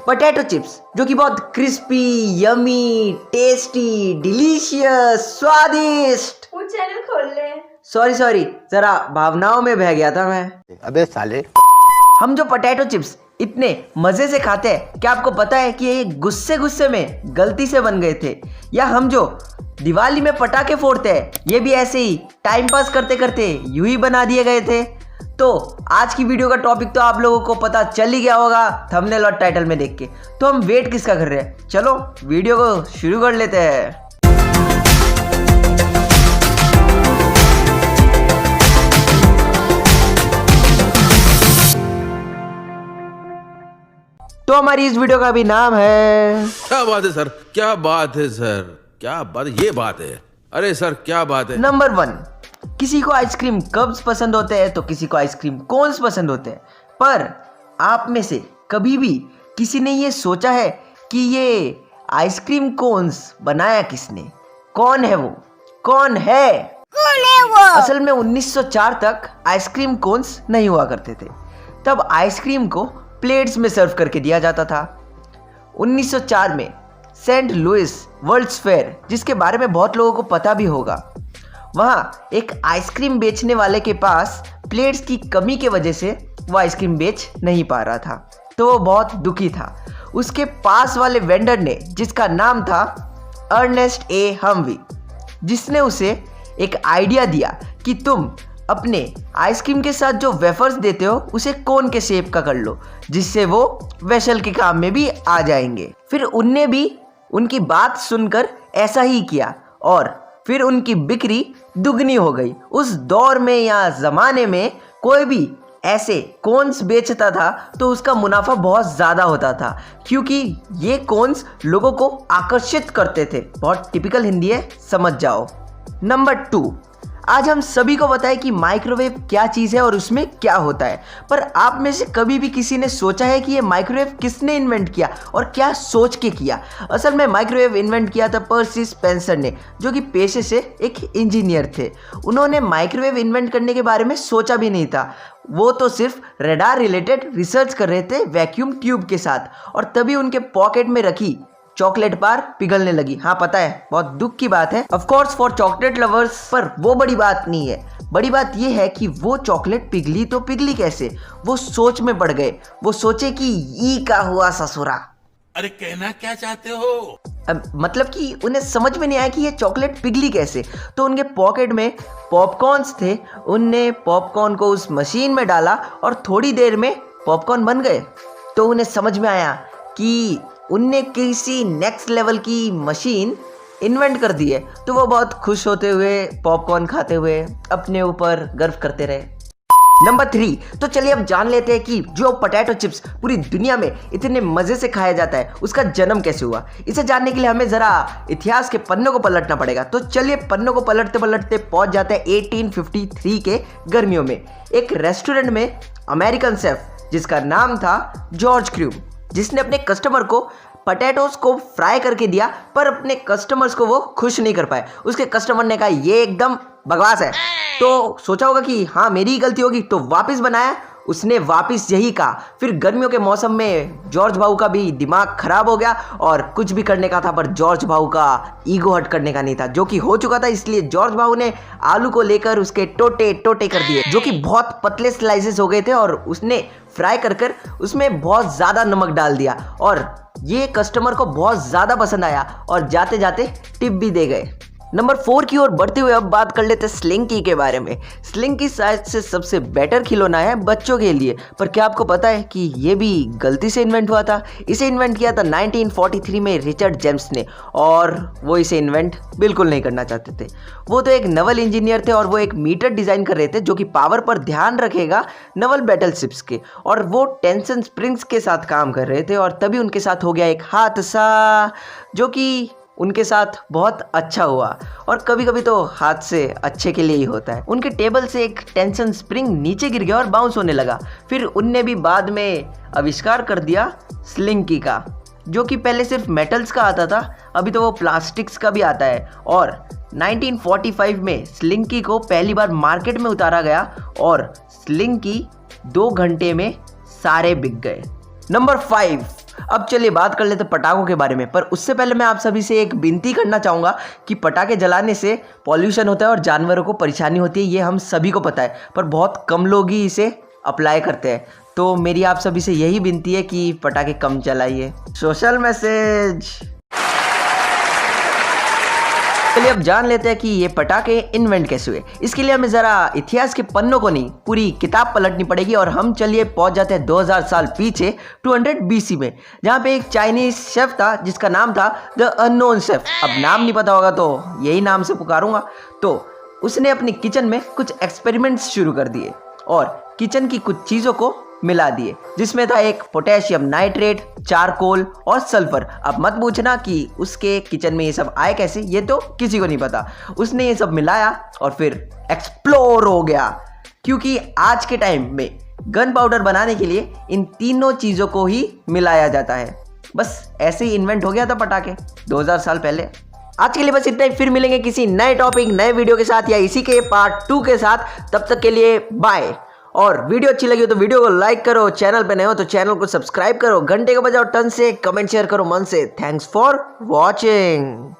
Potato chips, जो कि बहुत क्रिस्पी, यमी, टेस्टी, डिलीशियस, स्वादिष्ट। वो चैनल खोल ले। सॉरी, जरा भावनाओं में बह गया था मैं। अबे साले। हम जो पोटैटो चिप्स इतने मजे से खाते हैं, क्या आपको पता है कि ये गुस्से में गलती से बन गए थे? या हम जो दिवाली में पटाखे फोड़ते हैं, ये भी ऐसे ही टाइम पास करते करते यूं ही बना दिए गए थे? तो आज की वीडियो का टॉपिक तो आप लोगों को पता चल ही गया होगा थंबनेल और टाइटल में देख के। तो हम वेट किसका कर रहे हैं, चलो वीडियो को शुरू कर लेते हैं। तो हमारी इस वीडियो का भी नाम है, क्या बात है सर, क्या बात है सर, क्या बात है, ये बात है। अरे सर क्या बात है। नंबर 1, किसी को आइसक्रीम कब्स पसंद होते हैं तो किसी को आइसक्रीम कोन्स पसंद होते हैं। पर आप में से कभी भी किसी ने ये सोचा है कि ये आइसक्रीम कोन्स बनाया किसने? कौन है वो? कौन है वो? असल में 1904 तक आइसक्रीम कोन्स नहीं हुआ करते थे। तब आइसक्रीम को प्लेट्स में सर्व करके दिया जाता था। 1904 में सेंट लुइस वर्ल्ड्स फेयर, जिसके बारे में बहुत लोगों को पता भी होगा, वहाँ एक आइसक्रीम बेचने वाले के पास प्लेट्स की कमी के वजह से वो आइसक्रीम बेच नहीं पा रहा था, तो वो बहुत दुखी था। उसके पास वाले वेंडर ने, जिसका नाम था अर्नेस्ट ए हमवी, जिसने उसे एक आइडिया दिया कि तुम अपने आइसक्रीम के साथ जो वेफर्स देते हो उसे कोन के शेप का कर लो, जिससे वो वेसल के काम में भी आ जाएंगे। फिर उनने भी उनकी बात सुनकर ऐसा ही किया और फिर उनकी बिक्री दुगनी हो गई। उस दौर में या ज़माने में कोई भी ऐसे कोन्स बेचता था तो उसका मुनाफा बहुत ज़्यादा होता था, क्योंकि ये कोन्स लोगों को आकर्षित करते थे। बहुत टिपिकल हिंदी है, समझ जाओ। नंबर 2, आज हम सभी को पता है कि माइक्रोवेव क्या चीज़ है और उसमें क्या होता है। पर आप में से कभी भी किसी ने सोचा है कि ये माइक्रोवेव किसने इन्वेंट किया और क्या सोच के किया? असल में माइक्रोवेव इन्वेंट किया था पर्सी स्पेंसर ने, जो कि पेशे से एक इंजीनियर थे। उन्होंने माइक्रोवेव इन्वेंट करने के बारे में सोचा भी नहीं था। वो तो सिर्फ रडार रिलेटेड रिसर्च कर रहे थे वैक्यूम ट्यूब के साथ, और तभी उनके पॉकेट में रखी चॉकलेट बार पिघलने लगी। हाँ पता है, बहुत दुख की बात है of course for chocolate lovers, पर वो बड़ी बात नहीं है। बड़ी बात ये है कि वो चॉकलेट पिघली तो पिघली कैसे? वो सोच में पड़ गए। वो सोचे कि ई का हुआ ससुरा। अरे कहना क्या चाहते हो? मतलब कि उन्हें समझ में नहीं आया कि ये चॉकलेट पिघली कैसे। तो उनके पॉकेट में पॉपकॉर्न्स थे, उनने पॉपकॉर्न को उस मशीन में डाला और थोड़ी देर में पॉपकॉर्न बन गए। तो उन्हें समझ में आया कि उनने किसी नेक्स्ट लेवल की मशीन इन्वेंट कर दी है। तो वो बहुत खुश होते हुए पॉपकॉर्न खाते हुए अपने ऊपर गर्व करते रहे। नंबर 3, तो चलिए अब जान लेते हैं कि जो पोटैटो चिप्स पूरी दुनिया में इतने मज़े से खाया जाता है, उसका जन्म कैसे हुआ। इसे जानने के लिए हमें ज़रा इतिहास के पन्नों को पलटना पड़ेगा। तो चलिए पन्नों को पलटते पलटते पहुंच जाते हैं 1853 के गर्मियों में। एक रेस्टोरेंट में अमेरिकन शेफ, जिसका नाम था जॉर्ज क्रूम, जिसने अपने कस्टमर को पोटैटोस को फ्राई करके दिया, पर अपने कस्टमर्स को वो खुश नहीं कर पाए। उसके कस्टमर ने कहा ये एकदम बकवास है। तो सोचा होगा कि हाँ मेरी ही गलती होगी, तो वापस बनाया। उसने वापस यही कहा। फिर गर्मियों के मौसम में जॉर्ज भाऊ का भी दिमाग खराब हो गया और कुछ भी करने का था, पर जॉर्ज भाऊ का ईगो हर्ट करने का नहीं था, जो कि हो चुका था। इसलिए जॉर्ज भाऊ ने आलू को लेकर उसके टोटे टोटे कर दिए, जो कि बहुत पतले स्लाइसेस हो गए थे, और उसने फ्राई कर उसमें बहुत ज़्यादा नमक डाल दिया। और ये कस्टमर को बहुत ज़्यादा पसंद आया और जाते जाते टिप भी दे गए। नंबर 4 की ओर बढ़ते हुए अब बात कर लेते हैं स्लिंकी के बारे में। स्लिंकी शायद से सबसे बेटर खिलौना है बच्चों के लिए, पर क्या आपको पता है कि ये भी गलती से इन्वेंट हुआ था? इसे इन्वेंट किया था 1943 में रिचर्ड जेम्स ने, और वो इसे इन्वेंट बिल्कुल नहीं करना चाहते थे। वो तो एक नवल इंजीनियर थे और वो एक मीटर डिज़ाइन कर रहे थे जो कि पावर पर ध्यान रखेगा नवल बैटलशिप्स के, और वो टेंशन स्प्रिंग्स के साथ काम कर रहे थे। और तभी उनके साथ हो गया एक हादसा, जो कि उनके साथ बहुत अच्छा हुआ, और कभी कभी तो हादसे अच्छे के लिए ही होता है। उनके टेबल से एक टेंशन स्प्रिंग नीचे गिर गया और बाउंस होने लगा। फिर उनने भी बाद में आविष्कार कर दिया स्लिंकी का, जो कि पहले सिर्फ मेटल्स का आता था, अभी तो वो प्लास्टिक्स का भी आता है। और 1945 में स्लिंकी को पहली बार मार्केट में उतारा गया और स्लिंकी 2 घंटे में सारे बिक गए। नंबर 5, अब चलिए बात कर लेते हैं पटाखों के बारे में, पर उससे पहले मैं आप सभी से एक विनती करना चाहूँगा कि पटाखे जलाने से पॉल्यूशन होता है और जानवरों को परेशानी होती है, ये हम सभी को पता है, पर बहुत कम लोग ही इसे अप्लाई करते हैं। तो मेरी आप सभी से यही विनती है कि पटाखे कम जलाइए। Social message. चलिए अब जान लेते हैं कि ये पटाखे इन्वेंट कैसे हुए। इसके लिए हमें ज़रा इतिहास के पन्नों को नहीं, पूरी किताब पलटनी पड़ेगी और हम चलिए पहुंच जाते हैं 2000 साल पीछे 200 BC में, जहां पे एक चाइनीज शेफ था जिसका नाम था द अननोन शेफ। अब नाम नहीं पता होगा तो यही नाम से पुकारूंगा। तो उसने अपनी किचन में कुछ एक्सपेरिमेंट्स शुरू कर दिए और किचन की कुछ चीज़ों को मिला दिए, जिसमें था एक पोटेशियम नाइट्रेट, चारकोल और सल्फर। अब मत पूछना कि उसके किचन में ये सब आए कैसे, ये तो किसी को नहीं पता। उसने ये सब मिलाया और फिर एक्सप्लोर हो गया, क्योंकि आज के टाइम में गन पाउडर बनाने के लिए इन तीनों चीज़ों को ही मिलाया जाता है। बस ऐसे ही इन्वेंट हो गया था पटाखे 2000 साल पहले। आज के लिए बस इतना ही, फिर मिलेंगे किसी नए टॉपिक नए वीडियो के साथ या इसी के पार्ट 2 के साथ। तब तक के लिए बाय। और वीडियो अच्छी लगी हो तो वीडियो को लाइक करो, चैनल पे नए हो तो चैनल को सब्सक्राइब करो, घंटे को बजाओ टन से, कमेंट शेयर करो मन से। Thanks for watching.